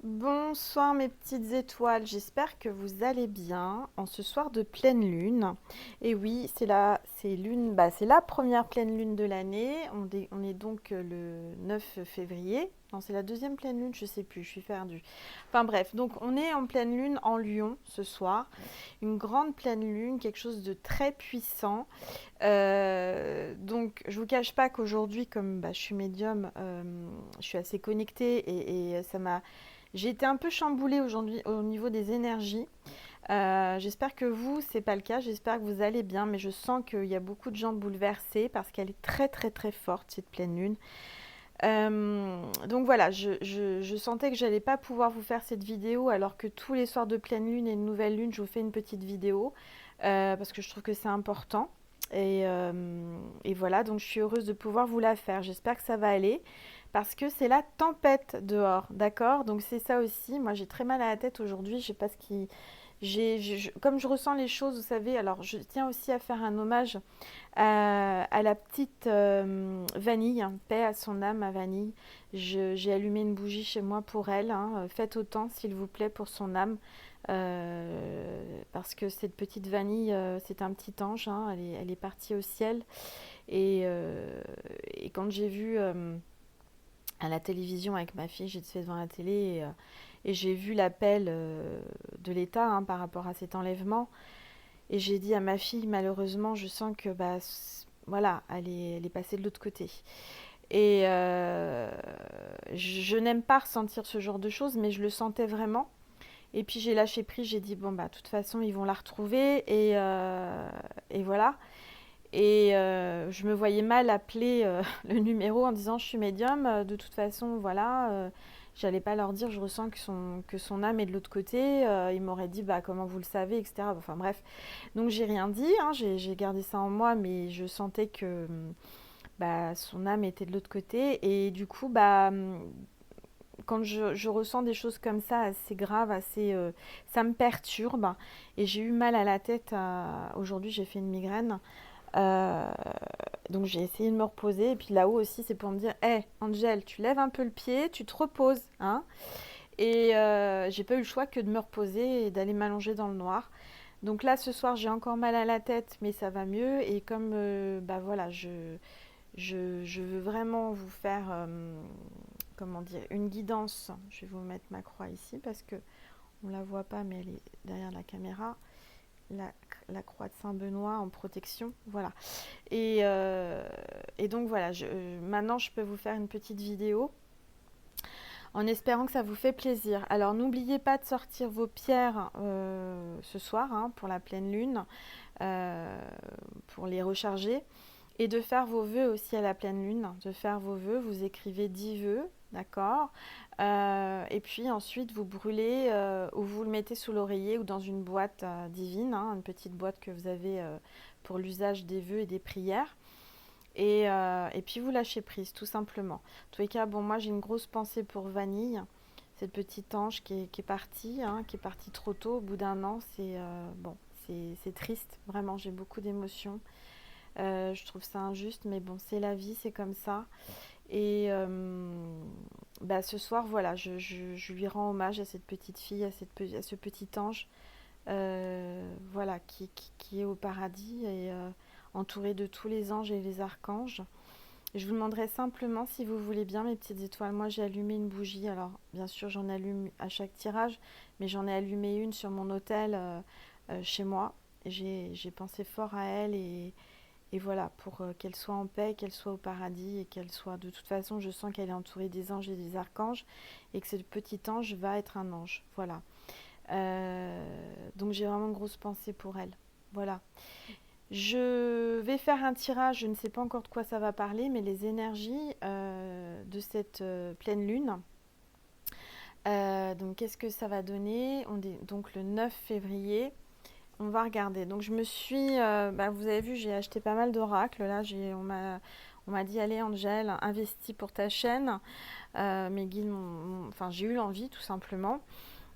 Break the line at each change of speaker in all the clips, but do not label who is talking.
Bonsoir mes petites étoiles, j'espère que vous allez bien en ce soir de pleine lune. Et oui, c'est la première pleine lune de l'année. On est donc le 9 février. Non, c'est la deuxième pleine lune, je sais plus, je suis perdue. Enfin bref, donc on est en pleine lune en Lion ce soir. Une grande pleine lune, quelque chose de très puissant. Donc je vous cache pas qu'aujourd'hui, comme je suis médium, je suis assez connectée et ça m'a j'ai été un peu chamboulée aujourd'hui au niveau des énergies. J'espère que vous, c'est pas le cas. J'espère que vous allez bien, mais je sens qu'il y a beaucoup de gens bouleversés parce qu'elle est très très très forte cette pleine lune. Donc voilà, je sentais que j'allais pas pouvoir vous faire cette vidéo alors que tous les soirs de pleine lune et de nouvelle lune, je vous fais une petite vidéo parce que je trouve que c'est important. Et voilà, donc je suis heureuse de pouvoir vous la faire. J'espère que ça va aller parce que c'est la tempête dehors, d'accord? Donc c'est ça aussi. Moi j'ai très mal à la tête aujourd'hui. Je sais pas ce qui. Comme je ressens les choses, vous savez, alors je tiens aussi à faire un hommage à la petite Vanille, hein, paix à son âme à Vanille. J'ai allumé une bougie chez moi pour elle. Hein. Faites autant, s'il vous plaît, pour son âme. Parce que cette petite Vanille, c'est un petit ange. Hein. Elle est partie au ciel. Et quand j'ai vu à la télévision avec ma fille, j'étais devant la télé et j'ai vu l'appel de l'État hein, par rapport à cet enlèvement. Et j'ai dit à ma fille, malheureusement, je sens que voilà, elle est passée de l'autre côté. Et je n'aime pas ressentir ce genre de choses, mais je le sentais vraiment. Et puis j'ai lâché prise, j'ai dit, bon, de toute façon, ils vont la retrouver. Et voilà. Et je me voyais mal appeler le numéro en disant, je suis médium. De toute façon, voilà. J'allais pas leur dire, je ressens que son âme est de l'autre côté. Ils m'auraient dit, comment vous le savez, etc. Enfin bref. Donc j'ai rien dit, hein, j'ai gardé ça en moi, mais je sentais que son âme était de l'autre côté. Et du coup, quand je ressens des choses comme ça, assez graves, ça me perturbe. Et j'ai eu mal à la tête. Aujourd'hui, j'ai fait une migraine. Euh, donc j'ai essayé de me reposer. Et puis là-haut aussi, c'est pour me dire, hé, Angel, tu lèves un peu le pied, tu te reposes. Hein. Et j'ai pas eu le choix que de me reposer et d'aller m'allonger dans le noir. Donc là, ce soir, j'ai encore mal à la tête, mais ça va mieux. Et comme, voilà, je veux vraiment vous faire, comment dire, une guidance. Je vais vous mettre ma croix ici parce que on la voit pas, mais elle est derrière la caméra. La, la croix de Saint-Benoît en protection, voilà. Et donc voilà, maintenant je peux vous faire une petite vidéo en espérant que ça vous fait plaisir. Alors n'oubliez pas de sortir vos pierres ce soir hein, pour la pleine lune, euh, pour les recharger. Et de faire vos vœux aussi à la pleine lune, de faire vos vœux, vous écrivez 10 vœux, d'accord. Et puis ensuite vous brûlez ou vous le mettez sous l'oreiller ou dans une boîte divine, hein, une petite boîte que vous avez pour l'usage des vœux et des prières. Et puis vous lâchez prise, tout simplement. En tous les cas, bon, moi j'ai une grosse pensée pour Vanille, cette petite ange qui est partie, hein, qui est partie trop tôt, au bout d'un an. Bon, c'est triste, vraiment, j'ai beaucoup d'émotions. Je trouve ça injuste, mais bon, c'est la vie, c'est comme ça. Et ce soir, voilà, je lui rends hommage à cette petite fille, à ce petit ange, voilà, qui est au paradis et entouré de tous les anges et les archanges. Je vous demanderai simplement si vous voulez bien, mes petites étoiles. Moi, j'ai allumé une bougie. Alors, bien sûr, j'en allume à chaque tirage, mais j'en ai allumé une sur mon autel chez moi. J'ai pensé fort à elle et voilà, pour qu'elle soit en paix, qu'elle soit au paradis et qu'elle soit... De toute façon, je sens qu'elle est entourée des anges et des archanges et que ce petit ange va être un ange. Voilà. Donc j'ai vraiment une grosse pensée pour elle. Voilà. Je vais faire un tirage, je ne sais pas encore de quoi ça va parler, mais les énergies de cette pleine lune. Donc qu'est-ce que ça va donner? On est donc le 9 février. On va regarder. Donc je me suis, vous avez vu, j'ai acheté pas mal d'oracles. Là, on m'a dit, allez Angèle, investis pour ta chaîne. Mes guides enfin, j'ai eu l'envie tout simplement.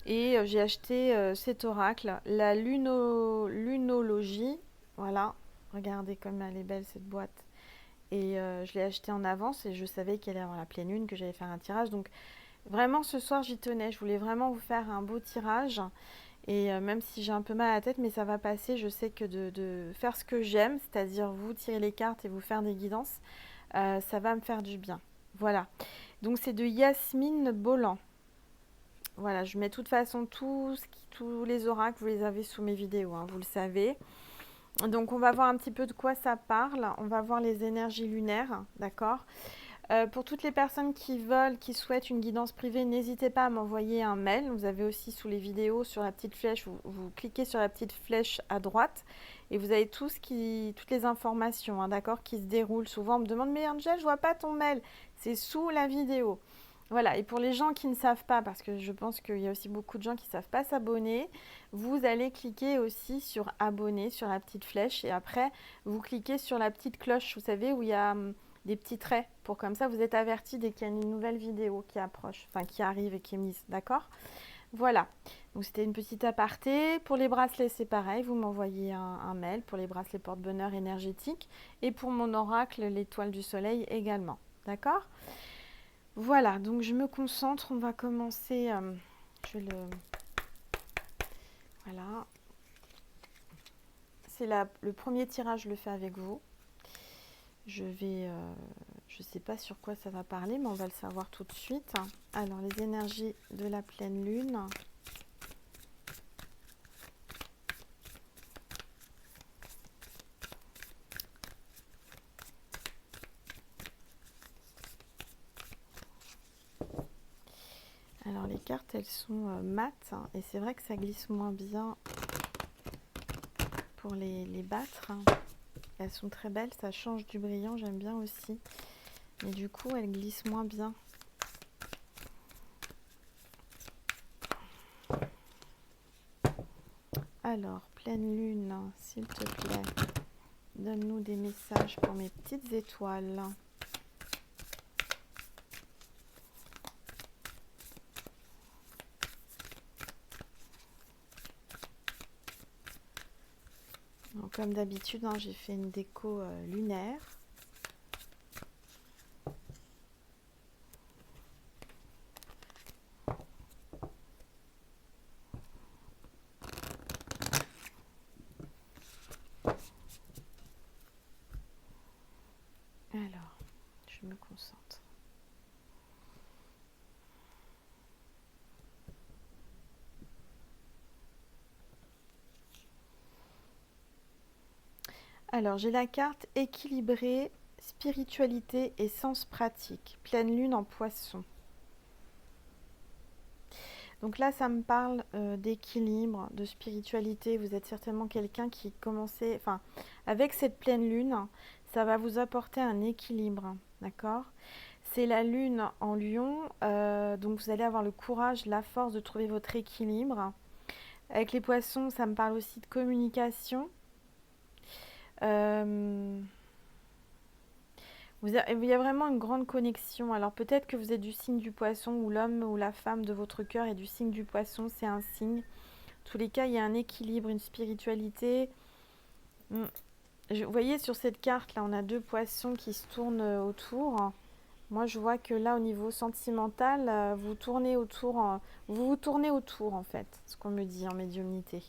Et j'ai acheté cet oracle, la lunologie. Voilà, regardez comme elle est belle cette boîte. Et je l'ai acheté en avance et je savais qu'elle allait avoir la pleine lune, que j'allais faire un tirage. Donc Vraiment, ce soir, j'y tenais. Je voulais vraiment vous faire un beau tirage. Et même si j'ai un peu mal à la tête, mais ça va passer. Je sais que de faire ce que j'aime, c'est-à-dire vous tirer les cartes et vous faire des guidances, ça va me faire du bien. Voilà. Donc c'est de Yasmine Bolland. Voilà, je mets de toute façon tous les oracles, vous les avez sous mes vidéos, hein, vous le savez. Donc on va voir un petit peu de quoi ça parle. On va voir les énergies lunaires, d'accord. Pour toutes les personnes qui veulent, qui souhaitent une guidance privée, n'hésitez pas à m'envoyer un mail. Vous avez aussi sous les vidéos, sur la petite flèche, vous cliquez sur la petite flèche à droite et vous avez toutes les informations, hein, d'accord, qui se déroulent. Souvent, on me demande, mais Angel, je vois pas ton mail. C'est sous la vidéo. Voilà, et pour les gens qui ne savent pas, parce que je pense qu'il y a aussi beaucoup de gens qui ne savent pas s'abonner, vous allez cliquer aussi sur abonner, sur la petite flèche, et après, vous cliquez sur la petite cloche, vous savez, où il y a des petits traits, pour comme ça, vous êtes averti dès qu'il y a une nouvelle vidéo qui approche, enfin qui arrive et qui est mise, d'accord? Voilà, donc c'était une petite aparté. Pour les bracelets, c'est pareil, vous m'envoyez un mail pour les bracelets porte-bonheur énergétiques, et pour mon oracle, l'étoile du soleil également, d'accord? Voilà, donc je me concentre, on va commencer, je vais le, voilà, c'est le premier tirage, je le fais avec vous. Je vais, je sais pas sur quoi ça va parler, mais on va le savoir tout de suite. Alors, les énergies de la pleine lune. Alors, les cartes, elles sont mates, hein, et c'est vrai que ça glisse moins bien pour les battre. Elles sont très belles, ça change du brillant, j'aime bien aussi. Mais du coup, elles glissent moins bien. Alors, pleine lune, s'il te plaît, donne-nous des messages pour mes petites étoiles. Donc, comme d'habitude, hein, j'ai fait une déco lunaire. Alors, je me concentre. Alors, j'ai la carte équilibrée, spiritualité et sens pratique. Pleine lune en poisson. Donc là, ça me parle d'équilibre, de spiritualité. Vous êtes certainement quelqu'un qui commençait... Enfin, avec cette pleine lune, ça va vous apporter un équilibre, d'accord? C'est la lune en lion, donc vous allez avoir le courage, la force de trouver votre équilibre. Avec les poissons, ça me parle aussi de communication. Euh, il y a vraiment une grande connexion. Alors peut-être que vous êtes du signe du poisson ou l'homme ou la femme de votre cœur est du signe du poisson, c'est un signe. En tous les cas, il y a un équilibre, une spiritualité. Mm. Vous voyez sur cette carte, là, on a deux poissons qui se tournent autour. Moi, je vois que là, au niveau sentimental, vous tournez autour, vous vous tournez autour, en fait, ce qu'on me dit en médiumnité.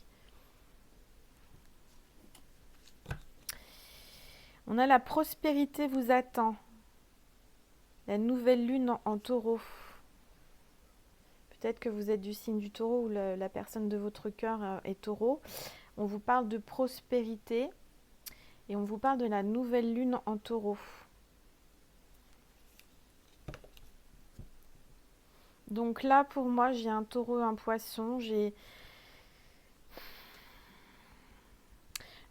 On a la prospérité vous attend. La nouvelle lune en taureau. Peut-être que vous êtes du signe du taureau ou la personne de votre cœur est taureau. On vous parle de prospérité et on vous parle de la nouvelle lune en taureau. Donc là, pour moi, j'ai un taureau, un poisson.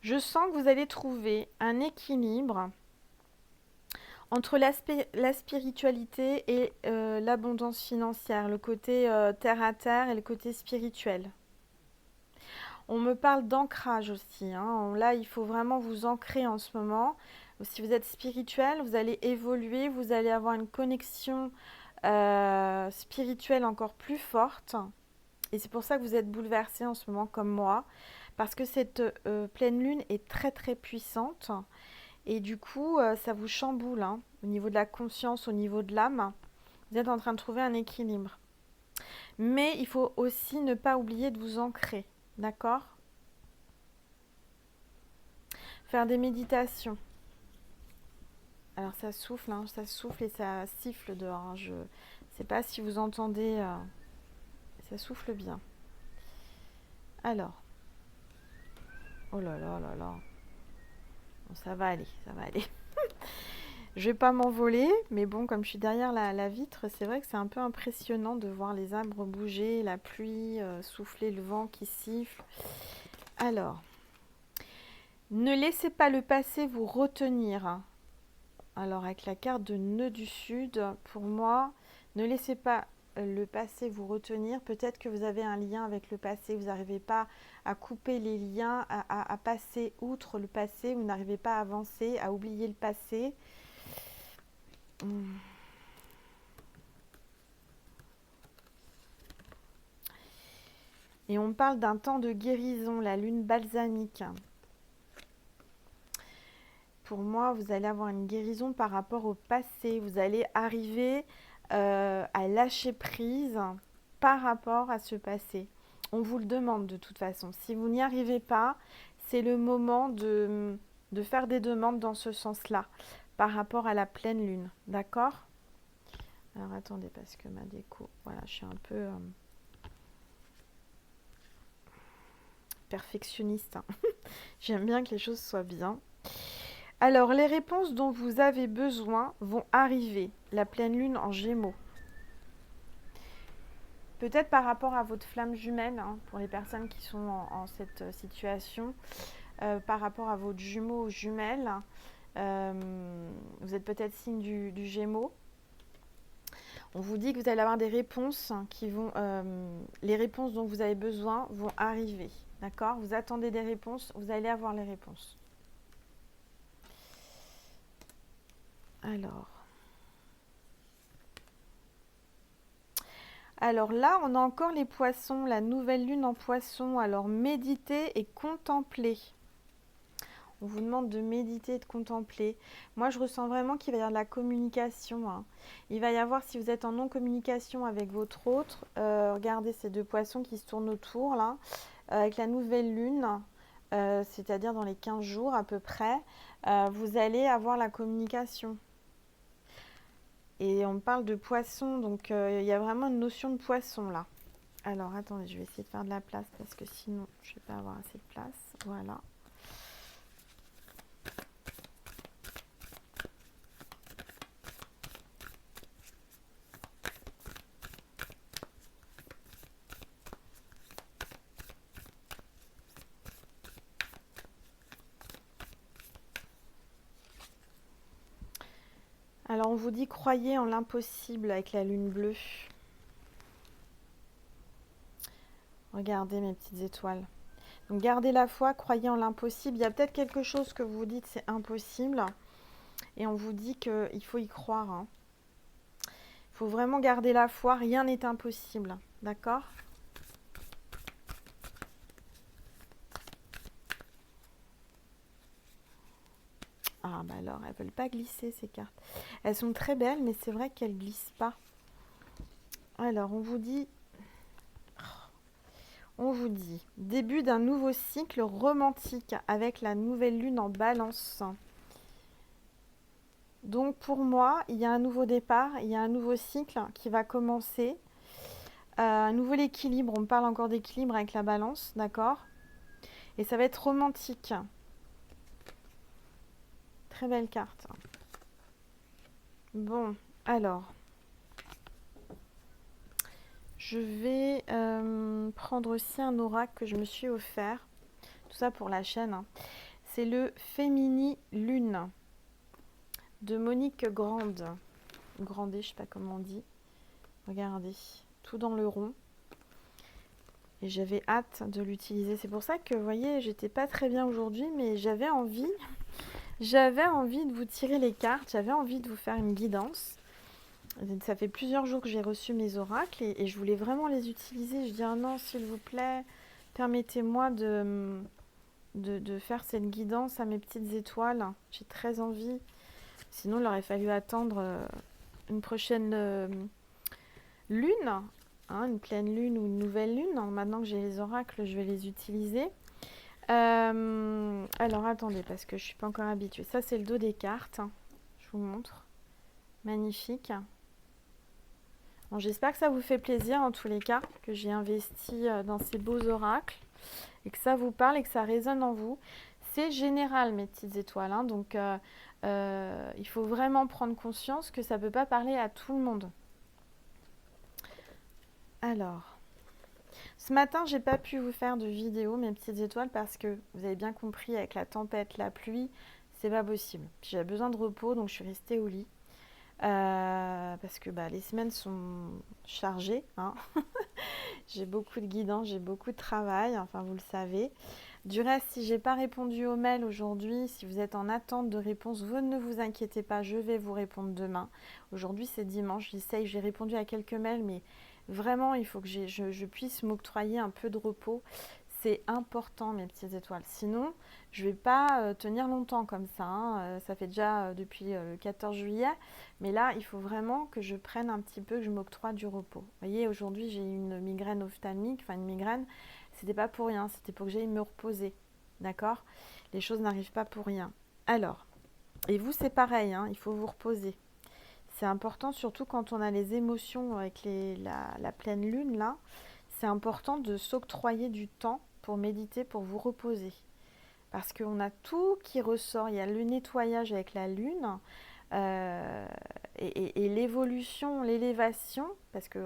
Je sens que vous allez trouver un équilibre entre la spiritualité et l'abondance financière, le côté terre à terre et le côté spirituel. On me parle d'ancrage aussi, hein. Là, il faut vraiment vous ancrer en ce moment. Si vous êtes spirituel, vous allez évoluer, vous allez avoir une connexion spirituelle encore plus forte. Et c'est pour ça que vous êtes bouleversé en ce moment comme moi. Parce que cette pleine lune est très très puissante. Et du coup, ça vous chamboule, hein, au niveau de la conscience, au niveau de l'âme. Vous êtes en train de trouver un équilibre. Mais il faut aussi ne pas oublier de vous ancrer. D'accord? Faire des méditations. Alors ça souffle, hein, ça souffle et ça siffle dehors, hein. Je ne sais pas si vous entendez, ça souffle bien. Alors, oh là là là là, bon, ça va aller, ça va aller. Je vais pas m'envoler, mais bon, comme je suis derrière la vitre, c'est vrai que c'est un peu impressionnant de voir les arbres bouger, la pluie, souffler, le vent qui siffle. Alors, ne laissez pas le passé vous retenir. Alors, avec la carte de nœud du sud, pour moi, ne laissez pas le passé vous retenir. Peut-être que vous avez un lien avec le passé, vous n'arrivez pas à couper les liens, à passer outre le passé, vous n'arrivez pas à avancer, à oublier le passé. Et on parle d'un temps de guérison, la lune balsamique. Pour moi, vous allez avoir une guérison par rapport au passé. Vous allez arriver à lâcher prise par rapport à ce passé. On vous le demande de toute façon. Si vous n'y arrivez pas, c'est le moment de faire des demandes dans ce sens-là, par rapport à la pleine lune. D'accord? Alors attendez, parce que ma déco, voilà, je suis un peu perfectionniste, hein. J'aime bien que les choses soient bien. Alors, les réponses dont vous avez besoin vont arriver. La pleine lune en Gémeaux. Peut-être par rapport à votre flamme jumelle, hein, pour les personnes qui sont en cette situation, par rapport à votre jumeau ou jumelle, vous êtes peut-être signe du Gémeaux. On vous dit que vous allez avoir des réponses qui vont, les réponses dont vous avez besoin vont arriver. D'accord? Vous attendez des réponses, vous allez avoir les réponses. Alors là, on a encore les poissons, la nouvelle lune en poisson. Alors méditer et contempler. On vous demande de méditer et de contempler. Moi, je ressens vraiment qu'il va y avoir de la communication, hein. Il va y avoir, si vous êtes en non-communication avec votre autre, regardez ces deux poissons qui se tournent autour, là, avec la nouvelle lune, c'est-à-dire dans les 15 jours à peu près, vous allez avoir la communication. Et on parle de poisson, donc il y a vraiment une notion de poisson là. Alors attendez, je vais essayer de faire de la place parce que sinon je ne vais pas avoir assez de place. Voilà. Alors on vous dit croyez en l'impossible avec la lune bleue. Regardez mes petites étoiles. Donc gardez la foi, croyez en l'impossible. Il y a peut-être quelque chose que vous dites c'est impossible. Et on vous dit qu'il faut y croire, hein. Il faut vraiment garder la foi, rien n'est impossible. D'accord? Ah bah alors, elles ne veulent pas glisser ces cartes. Elles sont très belles, mais c'est vrai qu'elles ne glissent pas. Alors, on vous dit début d'un nouveau cycle romantique avec la nouvelle lune en balance. Donc pour moi, il y a un nouveau départ, il y a un nouveau cycle qui va commencer. Un nouvel équilibre, on parle encore d'équilibre avec la balance, d'accord? Et ça va être romantique. Très belle carte. Bon, alors. Je vais prendre aussi un oracle que je me suis offert. Tout ça pour la chaîne, hein. C'est le Fémini Lune de Monique Grande. Grandet, je sais pas comment on dit. Regardez, tout dans le rond. Et j'avais hâte de l'utiliser. C'est pour ça que, vous voyez, j'étais pas très bien aujourd'hui, mais j'avais envie. J'avais envie de vous tirer les cartes. J'avais envie de vous faire une guidance. Ça fait plusieurs jours que j'ai reçu mes oracles et je voulais vraiment les utiliser. Je dis, ah non, s'il vous plaît, permettez-moi de faire cette guidance à mes petites étoiles. J'ai très envie. Sinon, il aurait fallu attendre une prochaine lune, hein, une pleine lune ou une nouvelle lune. Maintenant que j'ai les oracles, je vais les utiliser. Alors attendez, parce que je ne suis pas encore habituée. Ça, c'est le dos des cartes. Je vous montre. Magnifique. Bon, j'espère que ça vous fait plaisir en tous les cas, que j'ai investi dans ces beaux oracles et que ça vous parle et que ça résonne en vous. C'est général, mes petites étoiles, hein, donc il faut vraiment prendre conscience que ça ne peut pas parler à tout le monde. Alors, ce matin, j'ai pas pu vous faire de vidéo, mes petites étoiles, parce que vous avez bien compris, avec la tempête, la pluie, c'est pas possible. J'ai besoin de repos, donc je suis restée au lit. Parce que les semaines sont chargées, hein. J'ai beaucoup de guidance, j'ai beaucoup de travail, enfin vous le savez. Du reste, si j'ai pas répondu au mail aujourd'hui, si vous êtes en attente de réponse, vous ne vous inquiétez pas, je vais vous répondre demain. Aujourd'hui c'est dimanche, j'ai répondu à quelques mails, mais vraiment il faut que je puisse m'octroyer un peu de repos. C'est important, mes petites étoiles. Sinon, je ne vais pas tenir longtemps comme ça, hein. Ça fait déjà depuis le 14 juillet. Mais là, il faut vraiment que je prenne un petit peu, que je m'octroie du repos. Vous voyez, aujourd'hui, j'ai une migraine ophtalmique, enfin une migraine. C'était pas pour rien, c'était pour que j'aille me reposer. D'accord? Les choses n'arrivent pas pour rien. Alors, et vous, c'est pareil, hein, il faut vous reposer. C'est important, surtout quand on a les émotions avec la pleine lune, là. C'est important de s'octroyer du temps pour méditer, pour vous reposer. Parce qu'on a tout qui ressort. Il y a le nettoyage avec la lune et l'évolution, l'élévation, parce que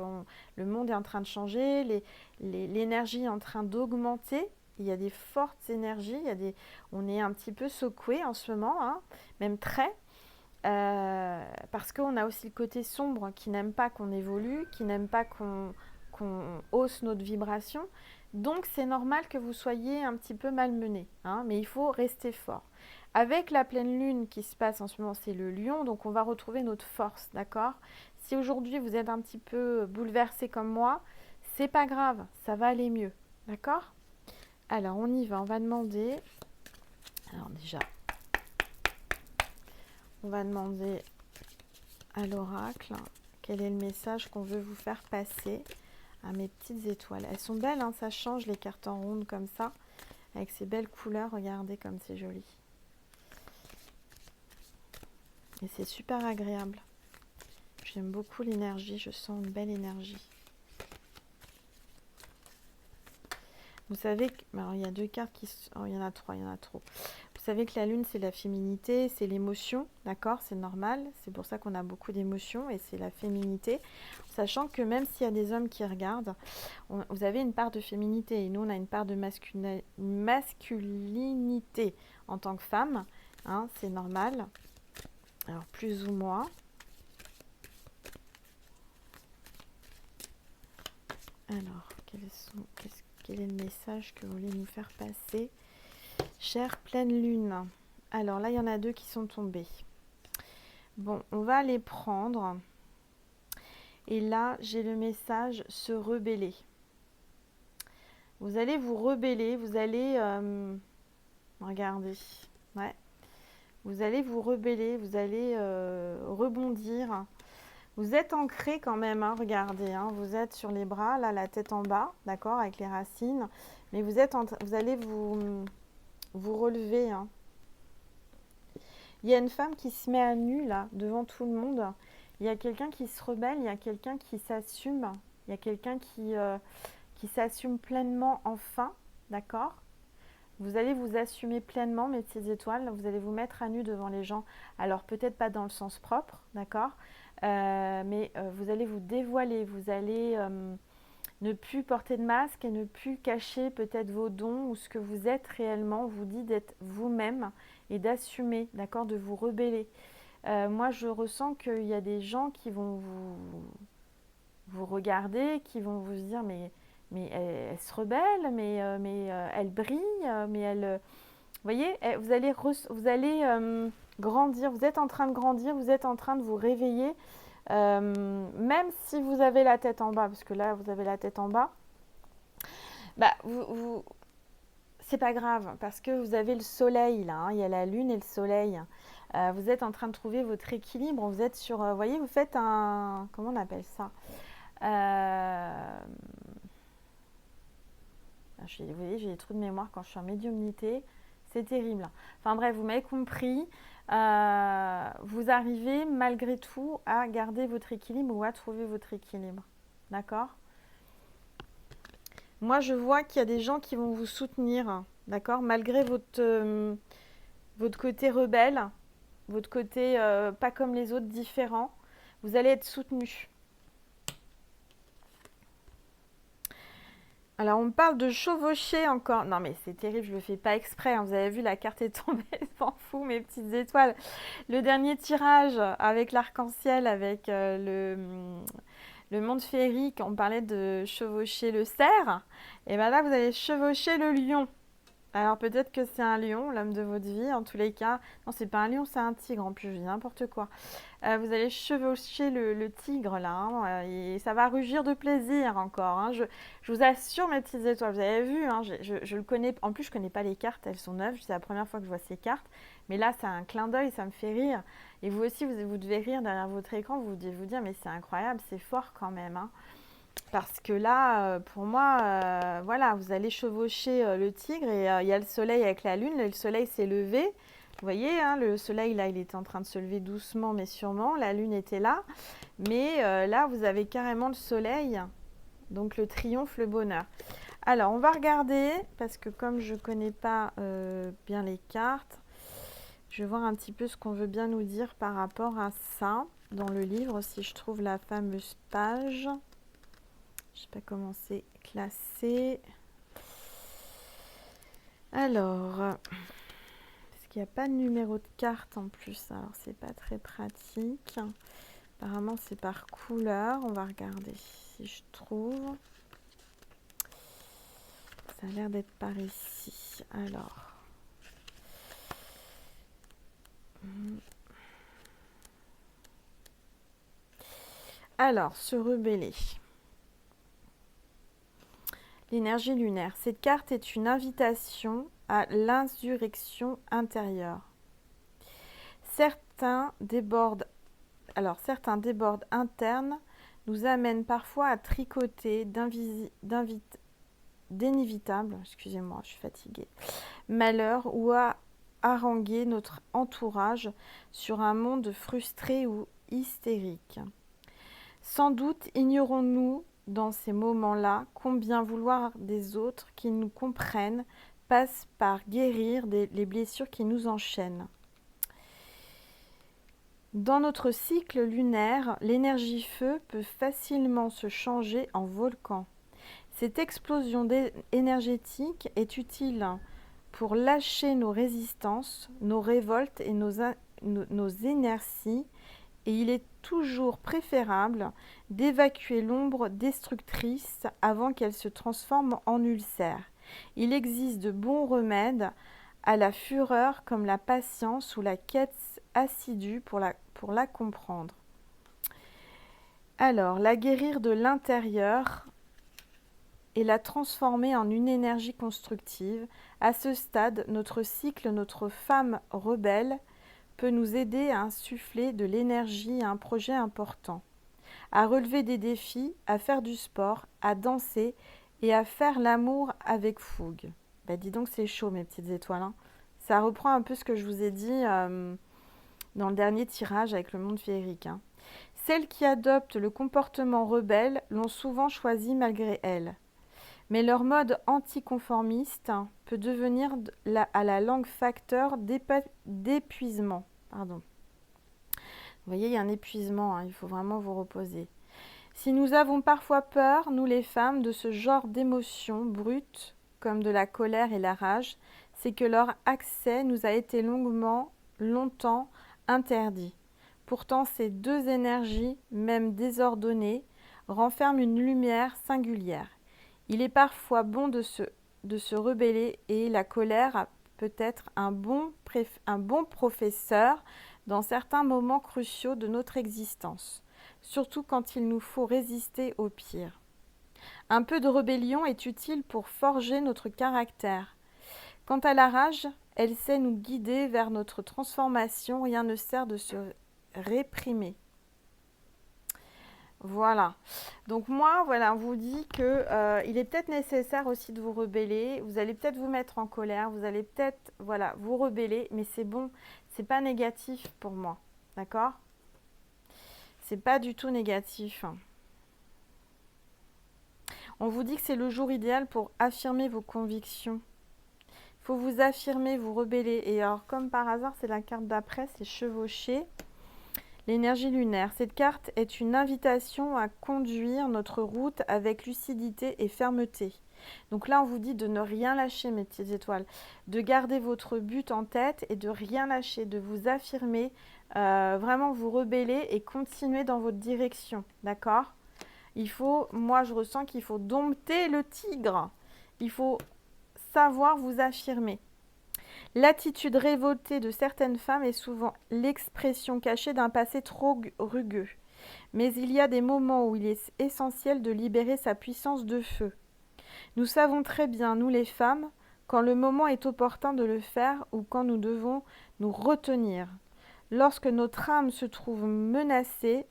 le monde est en train de changer, l'énergie est en train d'augmenter. Il y a des fortes énergies, on est un petit peu secoué en ce moment, hein, même très. Parce qu'on a aussi le côté sombre qui n'aime pas qu'on évolue, qui n'aime pas qu'on hausse notre vibration. Donc c'est normal que vous soyez un petit peu malmené, hein, mais il faut rester fort. Avec la pleine lune qui se passe en ce moment, c'est le lion, donc on va retrouver notre force, d'accord? Si aujourd'hui vous êtes un petit peu bouleversé comme moi, c'est pas grave, ça va aller mieux, d'accord? Alors on y va, on va demander. Alors déjà, on va demander à l'oracle quel est le message qu'on veut vous faire passer à mes petites étoiles. Elles sont belles, hein, ça change les cartes en ronde comme ça, avec ces belles couleurs, regardez comme c'est joli. Et c'est super agréable. J'aime beaucoup l'énergie, je sens une belle énergie. Vous savez que, alors il y a deux cartes qui... Oh, il y en a trois, il y en a trop. Vous savez que la lune, c'est la féminité, c'est l'émotion, d'accord? C'est normal, c'est pour ça qu'on a beaucoup d'émotions et c'est la féminité. Sachant que même s'il y a des hommes qui regardent, vous avez une part de féminité et nous, on a une part de masculinité en tant que femme, hein, c'est normal. Alors, plus ou moins. Alors, quel est le message que vous voulez nous faire passer? Chère pleine lune. Alors là, il y en a deux qui sont tombés. Bon, on va les prendre. Et là, j'ai le message se rebeller. Vous allez vous rebeller, vous allez... regardez. Ouais. Vous allez vous rebeller, vous allez rebondir. Vous êtes ancré quand même, hein, regardez. Hein, vous êtes sur les bras, là, la tête en bas, d'accord, avec les racines. Mais vous allez vous relever. Hein. Il y a une femme qui se met à nu, là, devant tout le monde. Il y a quelqu'un qui se rebelle, il y a quelqu'un qui s'assume. Il y a quelqu'un qui s'assume pleinement enfin, d'accord? Vous allez vous assumer pleinement, mes petites étoiles. Vous allez vous mettre à nu devant les gens. Alors, peut-être pas dans le sens propre, d'accord? Mais vous allez vous dévoiler. Vous allez ne plus porter de masque et ne plus cacher peut-être vos dons ou ce que vous êtes réellement. On vous dit d'être vous-même et d'assumer, d'accord? De vous rebeller. Moi, je ressens qu'il y a des gens qui vont vous regarder, qui vont vous dire mais elle se rebelle, mais elle brille, mais elle... vous voyez, vous allez grandir, vous êtes en train de grandir, vous êtes en train de vous réveiller, même si vous avez la tête en bas, parce que là, vous avez la tête en bas, c'est pas grave, parce que vous avez le soleil, là, hein, il y a la lune et le soleil. Vous êtes en train de trouver votre équilibre, vous êtes sur, vous voyez, vous faites un... Comment on appelle ça? Euh, vous voyez, j'ai des trous de mémoire quand je suis en médiumnité. C'est terrible. Enfin bref, vous m'avez compris. Vous arrivez malgré tout à garder votre équilibre ou à trouver votre équilibre. D'accord? Moi, je vois qu'il y a des gens qui vont vous soutenir. D'accord? Malgré votre côté rebelle, votre côté pas comme les autres, différent, vous allez être soutenu. Alors, on me parle de chevaucher encore. Non, mais c'est terrible, je le fais pas exprès, hein. Vous avez vu, la carte est tombée, je m'en fous, mes petites étoiles. Le dernier tirage avec l'arc-en-ciel, avec le monde féerique, on parlait de chevaucher le cerf. Et bien là, vous allez chevaucher le lion. Alors peut-être que c'est un lion, l'homme de votre vie, en tous les cas. Non, c'est pas un lion, c'est un tigre en plus, je dis n'importe quoi. Vous allez chevaucher le tigre là, hein, et ça va rugir de plaisir encore, hein. Je vous assure, mes petites étoiles, vous avez vu, hein, je le connais. En plus, je connais pas les cartes, elles sont neuves, c'est la première fois que je vois ces cartes. Mais là, c'est un clin d'œil, ça me fait rire. Et vous aussi, vous devez rire derrière votre écran, vous devez vous dire, mais c'est incroyable, c'est fort quand même, hein. Parce que là, pour moi, voilà, vous allez chevaucher le tigre et il y a le soleil avec la lune. Le soleil s'est levé. Vous voyez, hein, le soleil, là, il était en train de se lever doucement, mais sûrement. La lune était là. Mais là, vous avez carrément le soleil. Donc, le triomphe, le bonheur. Alors, on va regarder, parce que comme je ne connais pas bien les cartes, je vais voir un petit peu ce qu'on veut bien nous dire par rapport à ça. Dans le livre, si je trouve la fameuse page. Je ne sais pas comment c'est classé. Alors, parce qu'il n'y a pas de numéro de carte en plus, alors c'est pas très pratique. Apparemment c'est par couleur. On va regarder si je trouve. Ça a l'air d'être par ici. Alors, se rebeller. L'énergie lunaire. Cette carte est une invitation à l'insurrection intérieure. Certains débordent internes nous amènent parfois à tricoter d'inévitables, excusez-moi, je suis fatiguée, malheurs ou à haranguer notre entourage sur un monde frustré ou hystérique. Sans doute ignorons-nous dans ces moments-là combien vouloir des autres qui nous comprennent passe par guérir les blessures qui nous enchaînent. Dans notre cycle lunaire, l'énergie feu peut facilement se changer en volcan. Cette explosion énergétique est utile pour lâcher nos résistances, nos révoltes et nos inerties, et il est toujours préférable d'évacuer l'ombre destructrice avant qu'elle se transforme en ulcère. Il existe de bons remèdes à la fureur comme la patience ou la quête assidue pour la comprendre. Alors, la guérir de l'intérieur et la transformer en une énergie constructive. À ce stade, notre cycle, notre femme rebelle, peut nous aider à insuffler de l'énergie à un projet important, à relever des défis, à faire du sport, à danser et à faire l'amour avec fougue. Ben dis donc, c'est chaud, mes petites étoiles, hein. Ça reprend un peu ce que je vous ai dit dans le dernier tirage avec le monde féerique, hein. Celles qui adoptent le comportement rebelle l'ont souvent choisi malgré elles. Mais leur mode anticonformiste peut devenir à la langue facteur d'épuisement. Pardon. Vous voyez, il y a un épuisement, hein, il faut vraiment vous reposer. Si nous avons parfois peur, nous les femmes, de ce genre d'émotions brutes, comme de la colère et la rage, c'est que leur accès nous a été longtemps interdit. Pourtant, ces deux énergies, même désordonnées, renferment une lumière singulière. Il est parfois bon de se rebeller et la colère peut être un bon professeur dans certains moments cruciaux de notre existence, surtout quand il nous faut résister au pire. Un peu de rébellion est utile pour forger notre caractère. Quant à la rage, elle sait nous guider vers notre transformation, rien ne sert de se réprimer. Voilà. Donc moi, voilà, on vous dit que il est peut-être nécessaire aussi de vous rebeller. Vous allez peut-être vous mettre en colère. Vous allez peut-être, voilà, vous rebeller. Mais c'est bon. C'est pas négatif pour moi. D'accord? C'est pas du tout négatif. On vous dit que c'est le jour idéal pour affirmer vos convictions. Il faut vous affirmer, vous rebeller. Et alors, comme par hasard, c'est la carte d'après, c'est chevaucher. L'énergie lunaire. Cette carte est une invitation à conduire notre route avec lucidité et fermeté. Donc là, on vous dit de ne rien lâcher, mes petites étoiles. De garder votre but en tête et de rien lâcher, de vous affirmer, vraiment vous rebeller et continuer dans votre direction. D'accord? Moi je ressens qu'il faut dompter le tigre. Il faut savoir vous affirmer. L'attitude révoltée de certaines femmes est souvent l'expression cachée d'un passé trop rugueux. Mais il y a des moments où il est essentiel de libérer sa puissance de feu. Nous savons très bien, nous les femmes, quand le moment est opportun de le faire ou quand nous devons nous retenir. Lorsque notre âme se trouve menacée,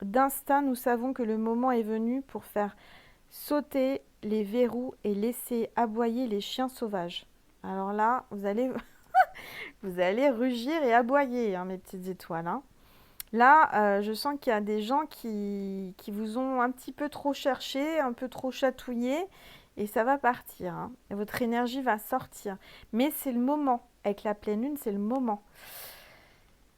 d'instinct, nous savons que le moment est venu pour faire sauter les verrous et laisser aboyer les chiens sauvages. Alors là, vous allez rugir et aboyer, hein, mes petites étoiles. Hein. Là, je sens qu'il y a des gens qui vous ont un petit peu trop cherché, un peu trop chatouillé, et ça va partir. Hein. Et votre énergie va sortir. Mais c'est le moment. Avec la pleine lune, c'est le moment.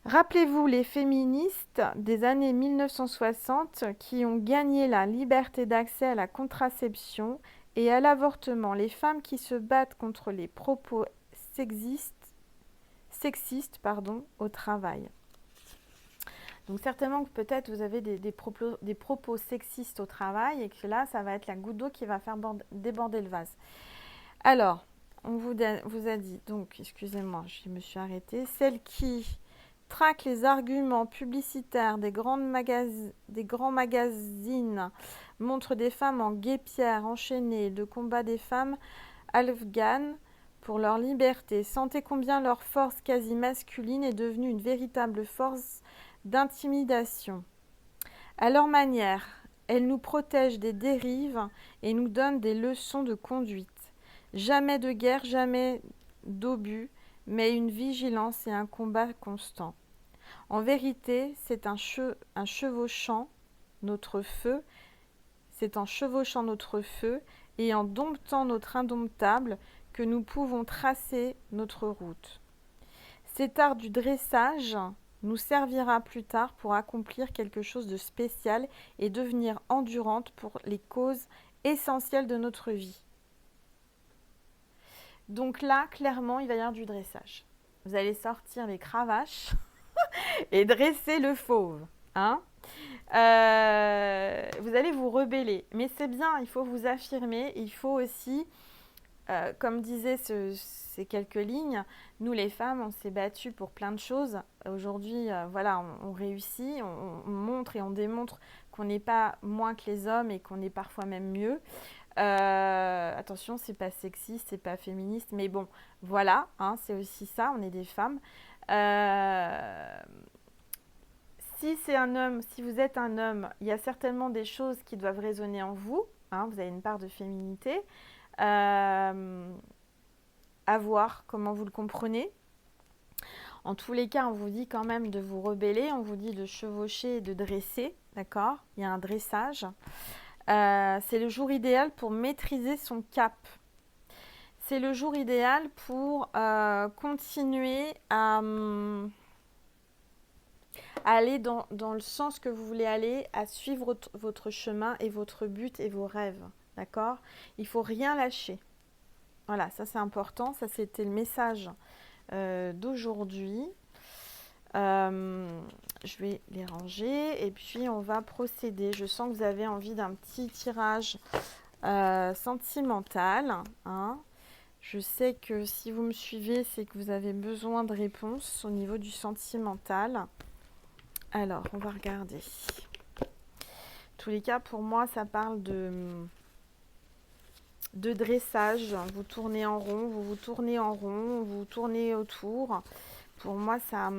Rappelez-vous les féministes des années 1960 qui ont gagné la liberté d'accès à la contraception et à l'avortement. Les femmes qui se battent contre les propos sexistes au travail. Donc certainement que peut-être vous avez des propos sexistes au travail et que là, ça va être la goutte d'eau qui va faire déborder le vase. Alors, on vous a dit, donc, excusez-moi, je me suis arrêtée, celle qui traque les arguments publicitaires des grands magazines montre des femmes en guêpières enchaînées, le combat des femmes afghanes pour leur liberté. Sentez combien leur force quasi masculine est devenue une véritable force d'intimidation. À leur manière, elles nous protègent des dérives et nous donnent des leçons de conduite. Jamais de guerre, jamais d'obus, mais une vigilance et un combat constant. En vérité, c'est en chevauchant notre feu et en domptant notre indomptable que nous pouvons tracer notre route. Cet art du dressage nous servira plus tard pour accomplir quelque chose de spécial et devenir endurante pour les causes essentielles de notre vie. Donc là, clairement, il va y avoir du dressage. Vous allez sortir les cravaches et dresser le fauve. Hein vous allez vous rebeller. Mais c'est bien, il faut vous affirmer. Il faut aussi, comme disaient ces quelques lignes, nous les femmes, on s'est battues pour plein de choses. Aujourd'hui, voilà, on réussit, on montre et on démontre qu'on n'est pas moins que les hommes et qu'on est parfois même mieux. Attention, c'est pas sexiste, c'est pas féministe, mais bon, voilà, hein, c'est aussi ça, on est des femmes. Si c'est un homme, si vous êtes un homme, il y a certainement des choses qui doivent résonner en vous. Hein, vous avez une part de féminité. À voir comment vous le comprenez. En tous les cas, on vous dit quand même de vous rebeller, on vous dit de chevaucher et de dresser, d'accord? Il y a un dressage. C'est le jour idéal pour maîtriser son cap. C'est le jour idéal pour continuer à aller dans le sens que vous voulez aller, à suivre votre chemin et votre but et vos rêves. D'accord? Il ne faut rien lâcher. Voilà, ça c'est important. Ça c'était le message d'aujourd'hui. Je vais les ranger et puis on va procéder. Je sens que vous avez envie d'un petit tirage sentimental. Hein. Je sais que si vous me suivez, c'est que vous avez besoin de réponses au niveau du sentimental. Alors, on va regarder. En tous les cas, pour moi, ça parle de dressage. Vous tournez en rond, vous tournez en rond, vous tournez autour. Pour moi, ça...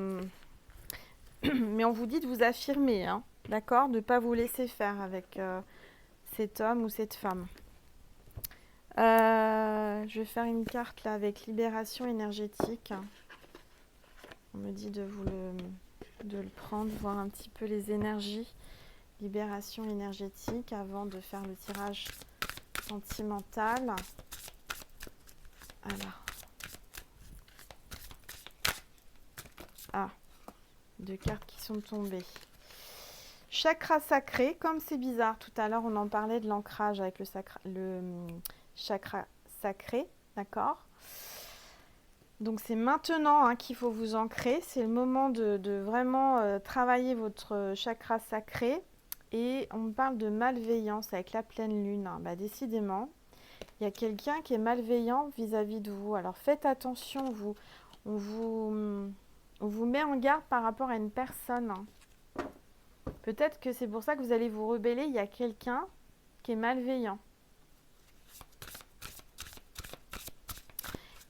Mais on vous dit de vous affirmer. Hein. D'accord? De ne pas vous laisser faire avec cet homme ou cette femme. Je vais faire une carte là avec libération énergétique. On me dit de le prendre, voir un petit peu les énergies. Libération énergétique avant de faire le tirage sentimental. Alors. Ah, deux cartes qui sont tombées. Chakra sacré, comme c'est bizarre, tout à l'heure on en parlait de l'ancrage avec le chakra sacré, d'accord? Donc c'est maintenant hein, qu'il faut vous ancrer, c'est le moment de vraiment travailler votre chakra sacré. Et on parle de malveillance avec la pleine lune. Bah, décidément, il y a quelqu'un qui est malveillant vis-à-vis de vous. Alors faites attention, on vous met en garde par rapport à une personne. Peut-être que c'est pour ça que vous allez vous rebeller. Il y a quelqu'un qui est malveillant.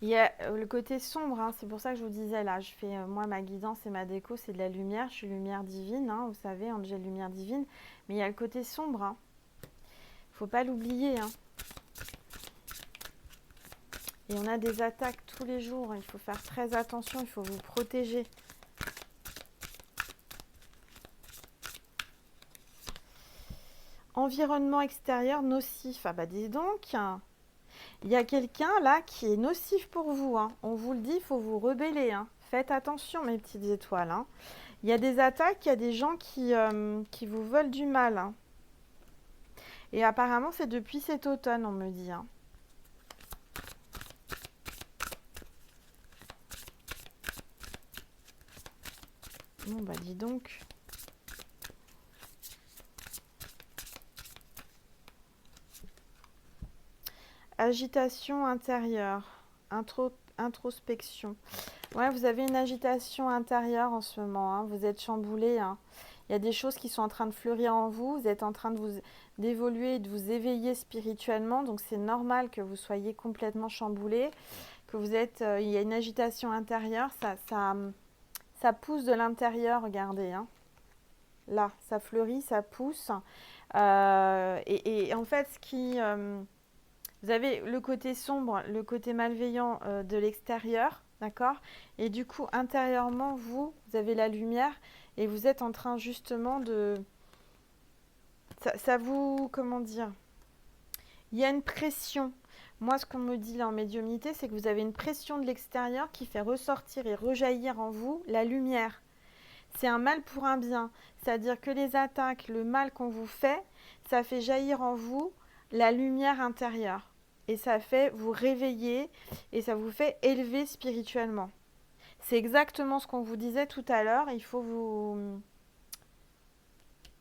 Il y a le côté sombre, hein, c'est pour ça que je vous disais là, je fais moi ma guidance et ma déco, c'est de la lumière, je suis lumière divine, hein, vous savez, Angel lumière divine, mais il y a le côté sombre, hein. Faut pas l'oublier. Hein. Et on a des attaques tous les jours, il faut faire très attention, il faut vous protéger. Environnement extérieur nocif, ah bah dis donc, il y a quelqu'un là qui est nocif pour vous, hein. On vous le dit, il faut vous rebeller, hein. Faites attention mes petites étoiles, hein. Il y a des attaques, il y a des gens qui vous veulent du mal, hein. Et apparemment c'est depuis cet automne, on me dit, hein. Bon bah dis donc. Agitation intérieure, introspection. Ouais, vous avez une agitation intérieure en ce moment, hein. Vous êtes chamboulé, hein. Il y a des choses qui sont en train de fleurir en vous. Vous êtes en train d'évoluer, de vous éveiller spirituellement. Donc c'est normal que vous soyez complètement chamboulé, que vous êtes. Il y a une agitation intérieure. Ça pousse de l'intérieur. Regardez, hein. Là, ça fleurit, ça pousse. Et en fait, vous avez le côté sombre, le côté malveillant de l'extérieur, d'accord? Et du coup, intérieurement, vous avez la lumière et vous êtes en train justement de... Ça vous... Comment dire? Il y a une pression. Moi, ce qu'on me dit là en médiumnité, c'est que vous avez une pression de l'extérieur qui fait ressortir et rejaillir en vous la lumière. C'est un mal pour un bien. C'est-à-dire que les attaques, le mal qu'on vous fait, ça fait jaillir en vous la lumière intérieure. Et ça fait vous réveiller et ça vous fait élever spirituellement. C'est exactement ce qu'on vous disait tout à l'heure. Il faut vous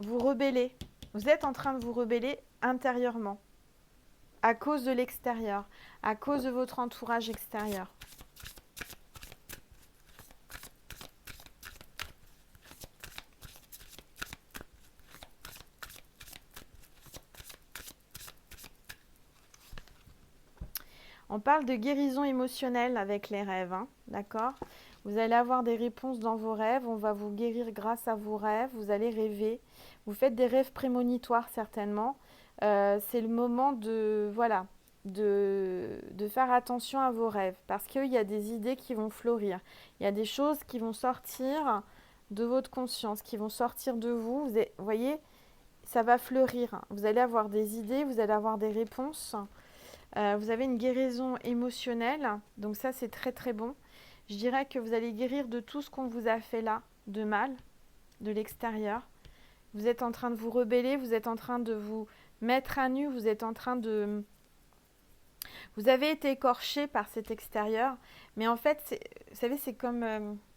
rebeller. Vous êtes en train de vous rebeller intérieurement. À cause de l'extérieur. À cause de votre entourage extérieur. On parle de guérison émotionnelle avec les rêves, hein, d'accord? Vous allez avoir des réponses dans vos rêves, on va vous guérir grâce à vos rêves, vous allez rêver. Vous faites des rêves prémonitoires certainement. C'est le moment de, voilà, de faire attention à vos rêves parce qu'il y a des idées qui vont fleurir. Il y a des choses qui vont sortir de votre conscience, qui vont sortir de vous. Vous voyez, ça va fleurir. Vous allez avoir des idées, vous allez avoir des réponses. Vous avez une guérison émotionnelle, donc ça c'est très très bon. Je dirais que vous allez guérir de tout ce qu'on vous a fait là, de mal, de l'extérieur. Vous êtes en train de vous rebeller, vous êtes en train de vous mettre à nu, vous êtes en train de... Vous avez été écorché par cet extérieur, mais en fait, vous savez, c'est comme...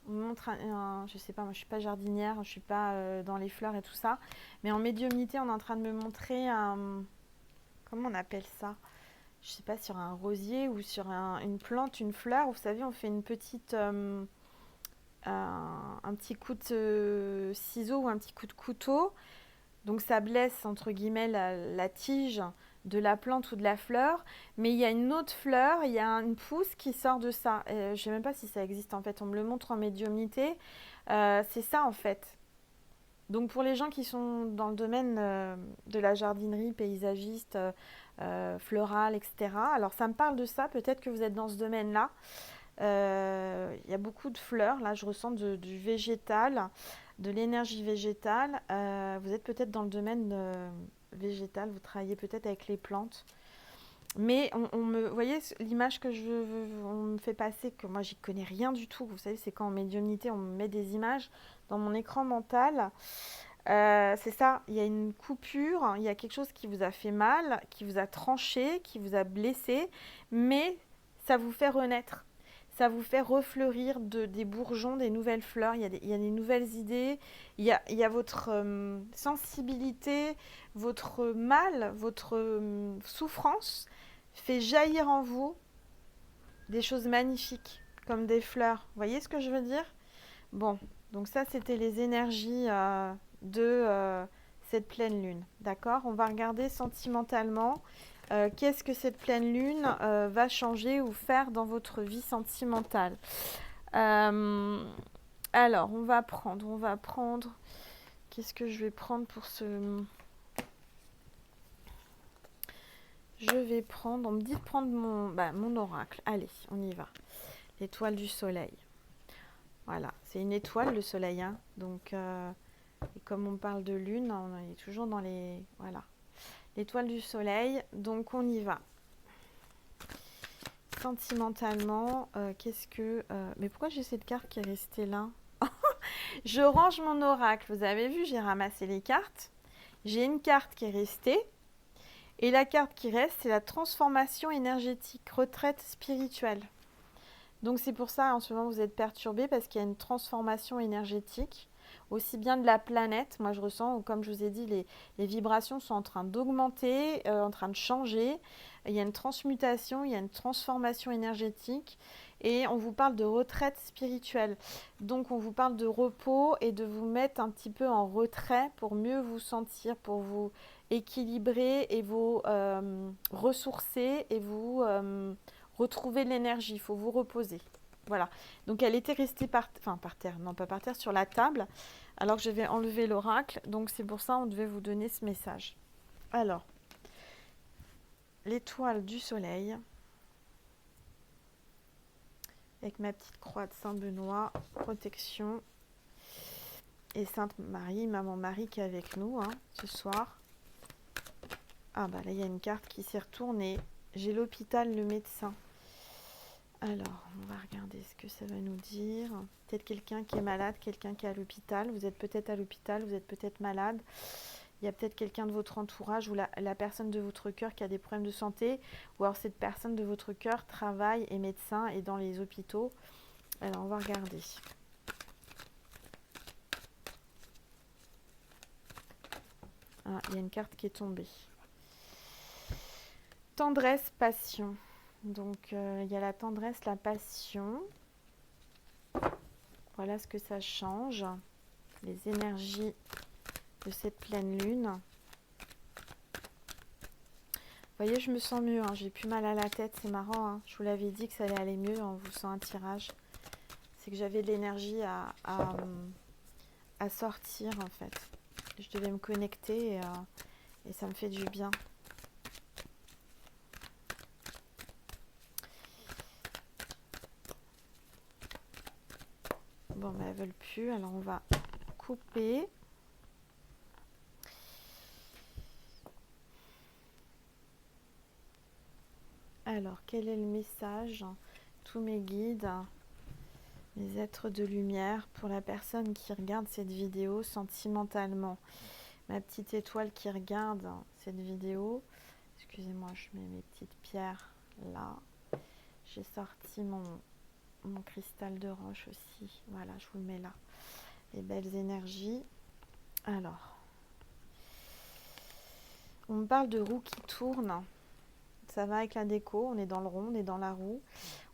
on montre je sais pas, moi je suis pas jardinière, je suis pas dans les fleurs et tout ça, mais en médiumnité, on est en train de me montrer un... Comment on appelle ça? Je sais pas, sur un rosier ou sur une plante, une fleur, vous savez, on fait une petite, un petit coup de ciseau ou un petit coup de couteau. Donc ça blesse, entre guillemets, la tige de la plante ou de la fleur. Mais il y a une autre fleur, il y a une pousse qui sort de ça. Je ne sais même pas si ça existe en fait, on me le montre en médiumnité. C'est ça en fait. Donc pour les gens qui sont dans le domaine de la jardinerie, paysagiste, florale, etc. Alors ça me parle de ça, peut-être que vous êtes dans ce domaine-là. Il y a beaucoup de fleurs, là je ressens du végétal, de l'énergie végétale. Vous êtes peut-être dans le domaine végétal, vous travaillez peut-être avec les plantes. Mais vous voyez l'image que on me fait passer, que moi j'y connais rien du tout. Vous savez, c'est quand en médiumnité on me met des images dans mon écran mental. C'est ça, il y a une coupure, il y a quelque chose qui vous a fait mal, qui vous a tranché, qui vous a blessé, mais ça vous fait renaître. Ça vous fait refleurir des bourgeons, des nouvelles fleurs, il y a des nouvelles idées, il y a votre sensibilité, votre mal, votre souffrance fait jaillir en vous des choses magnifiques, comme des fleurs. Vous voyez ce que je veux dire? Bon, donc ça, c'était les énergies de cette pleine lune. D'accord? On va regarder sentimentalement qu'est-ce que cette pleine lune va changer ou faire dans votre vie sentimentale. Alors, on va prendre. Qu'est-ce que je vais prendre pour ce... Je vais prendre, on me dit de prendre mon oracle. Allez, on y va. L'étoile du soleil. Voilà, c'est une étoile le soleil, hein. Donc, et comme on parle de lune, on est toujours dans les... Voilà, l'étoile du soleil. Donc, on y va. Sentimentalement, qu'est-ce que... mais pourquoi j'ai cette carte qui est restée là? Je range mon oracle. Vous avez vu, j'ai ramassé les cartes. J'ai une carte qui est restée. Et la carte qui reste, c'est la transformation énergétique, retraite spirituelle. Donc c'est pour ça, en ce moment, vous êtes perturbé parce qu'il y a une transformation énergétique, aussi bien de la planète. Moi, je ressens, comme je vous ai dit, les vibrations sont en train d'augmenter, en train de changer. Il y a une transmutation, il y a une transformation énergétique. Et on vous parle de retraite spirituelle. Donc, on vous parle de repos et de vous mettre un petit peu en retrait pour mieux vous sentir, pour vous équilibrer et vous ressourcer et vous retrouver l'énergie. Il faut vous reposer. Voilà. Donc, elle était restée par terre, non pas par terre, sur la table. Alors que je vais enlever l'oracle. Donc, c'est pour ça qu'on devait vous donner ce message. Alors, l'étoile du soleil. Avec ma petite croix de Saint-Benoît, protection. Et Sainte Marie, Maman Marie qui est avec nous ce soir. Ah bah là, il y a une carte qui s'est retournée. J'ai l'hôpital, le médecin. Alors, on va regarder ce que ça va nous dire. Peut-être quelqu'un qui est malade, quelqu'un qui est à l'hôpital. Vous êtes peut-être à l'hôpital, vous êtes peut-être malade. Il y a peut-être quelqu'un de votre entourage ou la personne de votre cœur qui a des problèmes de santé. Ou alors cette personne de votre cœur travaille, est médecin et dans les hôpitaux. Alors, on va regarder. Ah, il y a une carte qui est tombée. Tendresse, passion. Donc, il y a la tendresse, la passion. Voilà ce que ça change. Les énergies de cette pleine lune. Vous voyez, je me sens mieux. J'ai plus mal à la tête. C'est marrant. Je vous l'avais dit que ça allait aller mieux en vous faisant un tirage. C'est que j'avais de l'énergie à sortir, en fait. Je devais me connecter et ça me fait du bien. Bon, mais elles veulent plus, alors on va couper. Alors, quel est le message? Tous mes guides, mes êtres de lumière, pour la personne qui regarde cette vidéo sentimentalement. Ma petite étoile qui regarde cette vidéo. Excusez-moi, je mets mes petites pierres là. J'ai sorti mon cristal de roche aussi. Voilà, je vous le mets là. Les belles énergies. Alors, on me parle de roue qui tourne. Ça va avec la déco. On est dans le rond, on est dans la roue.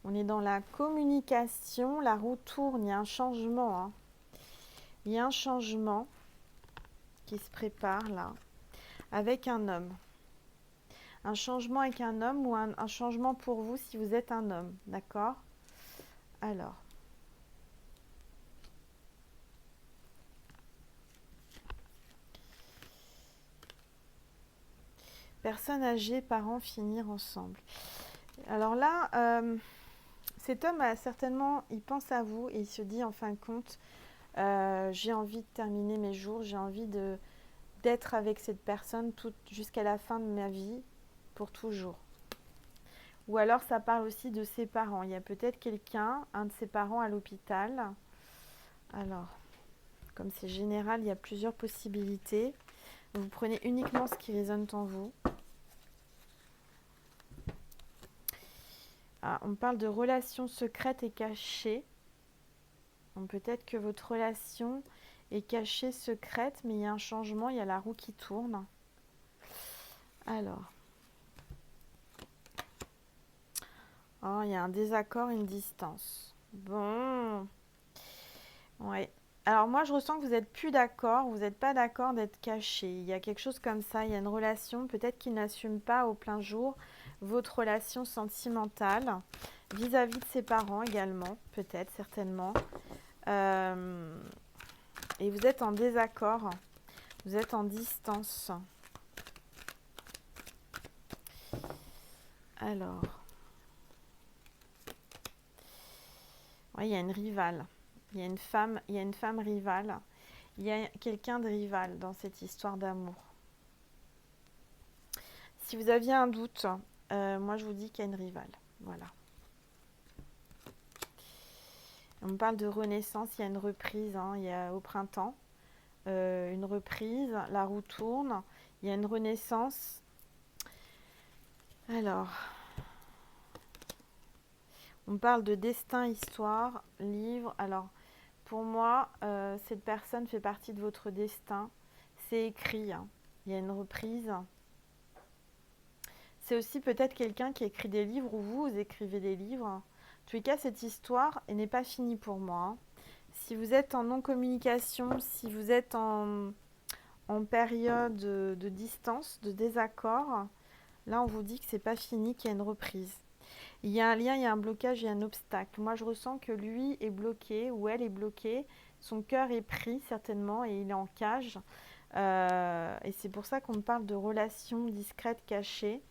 On est dans la communication. La roue tourne. Il y a un changement. Il y a un changement qui se prépare là. Avec un homme. Un changement avec un homme ou un changement pour vous si vous êtes un homme. D'accord? Alors. Personnes âgées, parents, finir ensemble. Alors là, cet homme a certainement, il pense à vous et il se dit en fin de compte, j'ai envie de terminer mes jours, j'ai envie d'être avec cette personne jusqu'à la fin de ma vie, pour toujours. Ou alors ça parle aussi de ses parents. Il y a peut-être quelqu'un, un de ses parents à l'hôpital. Alors, comme c'est général, il y a plusieurs possibilités. Vous prenez uniquement ce qui résonne en vous. Ah, on parle de relations secrètes et cachées. Donc peut-être que votre relation est cachée, secrète, mais il y a un changement, il y a la roue qui tourne. Alors, oh, il y a un désaccord, une distance. Bon, ouais. Alors moi, je ressens que vous n'êtes plus d'accord, vous n'êtes pas d'accord d'être caché. Il y a quelque chose comme ça, il y a une relation, peut-être qu'il n'assume pas au plein jour votre relation sentimentale vis-à-vis de ses parents également, peut-être, certainement. Et vous êtes en désaccord, vous êtes en distance. Alors, ouais, il y a une rivale, il y a une femme rivale, il y a quelqu'un de rival dans cette histoire d'amour. Si vous aviez un doute, moi je vous dis qu'il y a une rivale, voilà. On parle de renaissance, il y a une reprise, hein, il y a au printemps, une reprise, la roue tourne, il y a une renaissance. Alors, on parle de destin, histoire, livre. Alors, pour moi, cette personne fait partie de votre destin. C'est écrit, hein. Il y a une reprise. C'est aussi peut-être quelqu'un qui écrit des livres ou vous écrivez des livres. En tous les cas, cette histoire n'est pas finie pour moi, hein. Si vous êtes en non-communication, si vous êtes en période de distance, de désaccord, là on vous dit que c'est pas fini, qu'il y a une reprise. Il y a un lien, il y a un blocage, il y a un obstacle. Moi je ressens que lui est bloqué ou elle est bloquée, son cœur est pris certainement et il est en cage. Et c'est pour ça qu'on me parle de relations discrètes, cachées.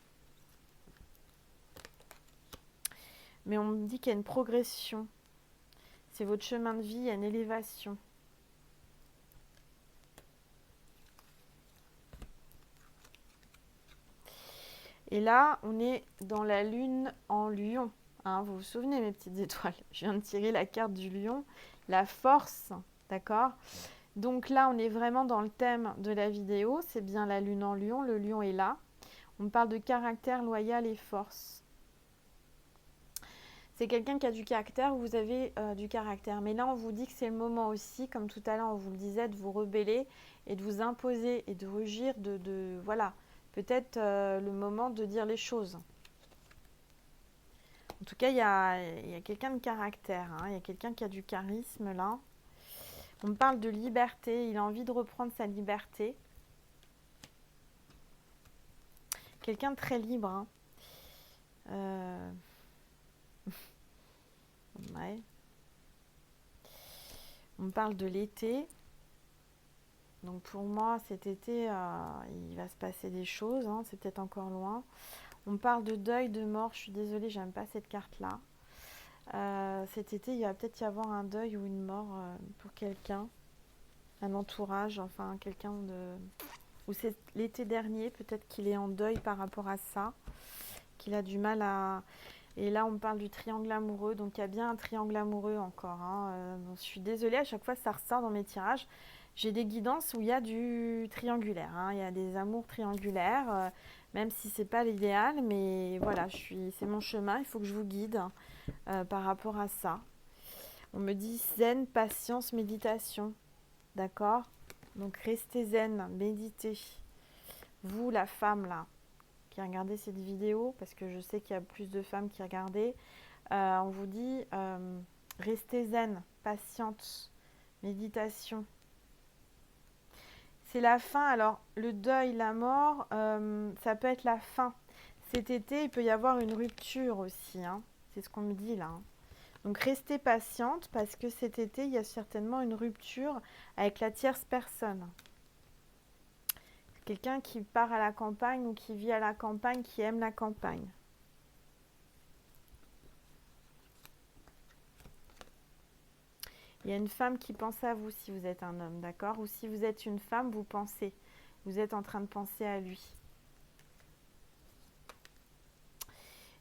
Mais on me dit qu'il y a une progression. C'est votre chemin de vie, il y a une élévation. Et là, on est dans la lune en lion. Hein, vous vous souvenez, mes petites étoiles? Je viens de tirer la carte du lion. La force, d'accord? Donc là, on est vraiment dans le thème de la vidéo. C'est bien la lune en lion. Le lion est là. On parle de caractère loyal et force. C'est quelqu'un qui a du caractère, vous avez du caractère. Mais là, on vous dit que c'est le moment aussi, comme tout à l'heure, on vous le disait, de vous rebeller et de vous imposer et de rugir, voilà, peut-être le moment de dire les choses. En tout cas, il y a quelqu'un de caractère, hein. Il y a quelqu'un qui a du charisme là. On me parle de liberté, il a envie de reprendre sa liberté. Quelqu'un de très libre, hein. Ouais. On me parle de l'été. Donc pour moi, cet été, il va se passer des choses, hein. C'est peut-être encore loin. On me parle de deuil, de mort. Je suis désolée, j'aime pas cette carte-là. Cet été, il va peut-être y avoir un deuil ou une mort pour quelqu'un, un entourage, enfin quelqu'un de... Ou c'est l'été dernier, peut-être qu'il est en deuil par rapport à ça, qu'il a du mal à... Et là, on me parle du triangle amoureux, donc il y a bien un triangle amoureux encore, hein. Je suis désolée, à chaque fois ça ressort dans mes tirages. J'ai des guidances où il y a du triangulaire, hein. Il y a des amours triangulaires, même si c'est pas l'idéal, mais voilà, c'est mon chemin, il faut que je vous guide par rapport à ça. On me dit zen, patience, méditation, d'accord? Donc restez zen, méditez. Vous, la femme là, qui regardez cette vidéo, parce que je sais qu'il y a plus de femmes qui regardaient, on vous dit restez zen, patiente, méditation. C'est la fin. Alors, le deuil, la mort, ça peut être la fin. Cet été, il peut y avoir une rupture aussi, hein. C'est ce qu'on me dit là, hein. Donc, restez patiente parce que cet été, il y a certainement une rupture avec la tierce personne. Quelqu'un qui part à la campagne ou qui vit à la campagne, qui aime la campagne. Il y a une femme qui pense à vous si vous êtes un homme, d'accord? Ou si vous êtes une femme, vous pensez. Vous êtes en train de penser à lui.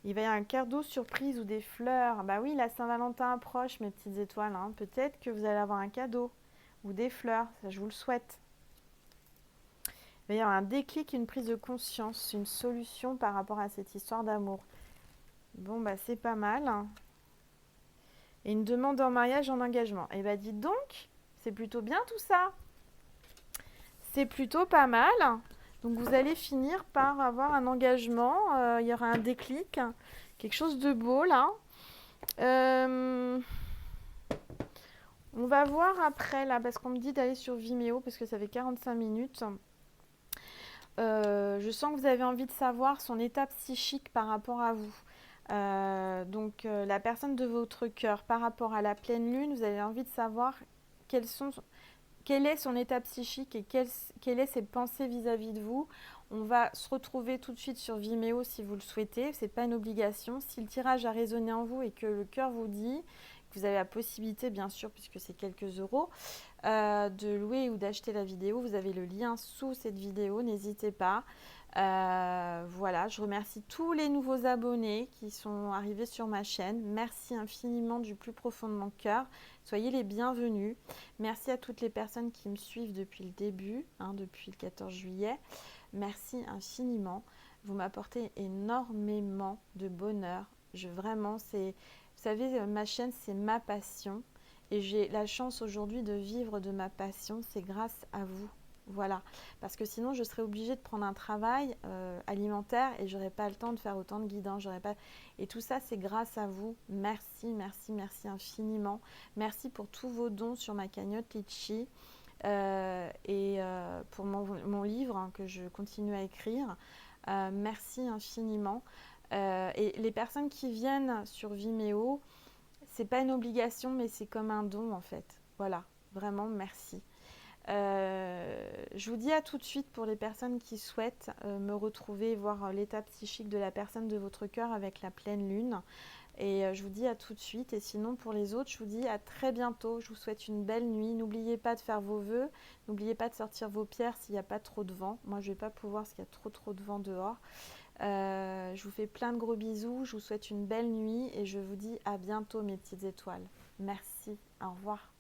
Il va y avoir un cadeau surprise ou des fleurs. Bah oui, la Saint-Valentin approche, mes petites étoiles, hein. Peut-être que vous allez avoir un cadeau ou des fleurs. Ça, je vous le souhaite. Il va y avoir un déclic, une prise de conscience, une solution par rapport à cette histoire d'amour. Bon, bah c'est pas mal, hein. Et une demande en mariage, en engagement. Et bah dites donc, c'est plutôt bien tout ça. C'est plutôt pas mal. Donc vous allez finir par avoir un engagement. Il y aura un déclic. Quelque chose de beau là. On va voir après là, parce qu'on me dit d'aller sur Vimeo, parce que ça fait 45 minutes. Je sens que vous avez envie de savoir son état psychique par rapport à vous. Donc la personne de votre cœur par rapport à la pleine lune, vous avez envie de savoir quel est son état psychique et quelles est ses pensées vis-à-vis de vous. On va se retrouver tout de suite sur Vimeo si vous le souhaitez, c'est pas une obligation. Si le tirage a résonné en vous et que le cœur vous dit, que vous avez la possibilité bien sûr, puisque c'est quelques euros, de louer ou d'acheter la vidéo, vous avez le lien sous cette vidéo, n'hésitez pas. Voilà, je remercie tous les nouveaux abonnés qui sont arrivés sur ma chaîne. Merci infiniment du plus profond de mon cœur. Soyez les bienvenus. Merci à toutes les personnes qui me suivent depuis le début, hein, depuis le 14 juillet. Merci infiniment. Vous m'apportez énormément de bonheur. Vraiment, vous savez, ma chaîne, c'est ma passion. Et j'ai la chance aujourd'hui de vivre de ma passion. C'est grâce à vous. Voilà, parce que sinon je serais obligée de prendre un travail alimentaire et j'aurais pas le temps de faire autant de guidance, j'aurais pas. Et tout ça c'est grâce à vous. Merci, merci, merci infiniment. Merci pour tous vos dons sur ma cagnotte Litchi et pour mon livre hein, que je continue à écrire. Merci infiniment. Et les personnes qui viennent sur Vimeo, c'est pas une obligation, mais c'est comme un don en fait. Voilà, vraiment merci. Je vous dis à tout de suite pour les personnes qui souhaitent me retrouver, voir l'état psychique de la personne de votre cœur avec la pleine lune. Et je vous dis à tout de suite. Et sinon, pour les autres, je vous dis à très bientôt. Je vous souhaite une belle nuit. N'oubliez pas de faire vos vœux. N'oubliez pas de sortir vos pierres s'il n'y a pas trop de vent. Moi, je ne vais pas pouvoir parce qu'il y a trop de vent dehors. Je vous fais plein de gros bisous. Je vous souhaite une belle nuit. Et je vous dis à bientôt, mes petites étoiles. Merci. Au revoir.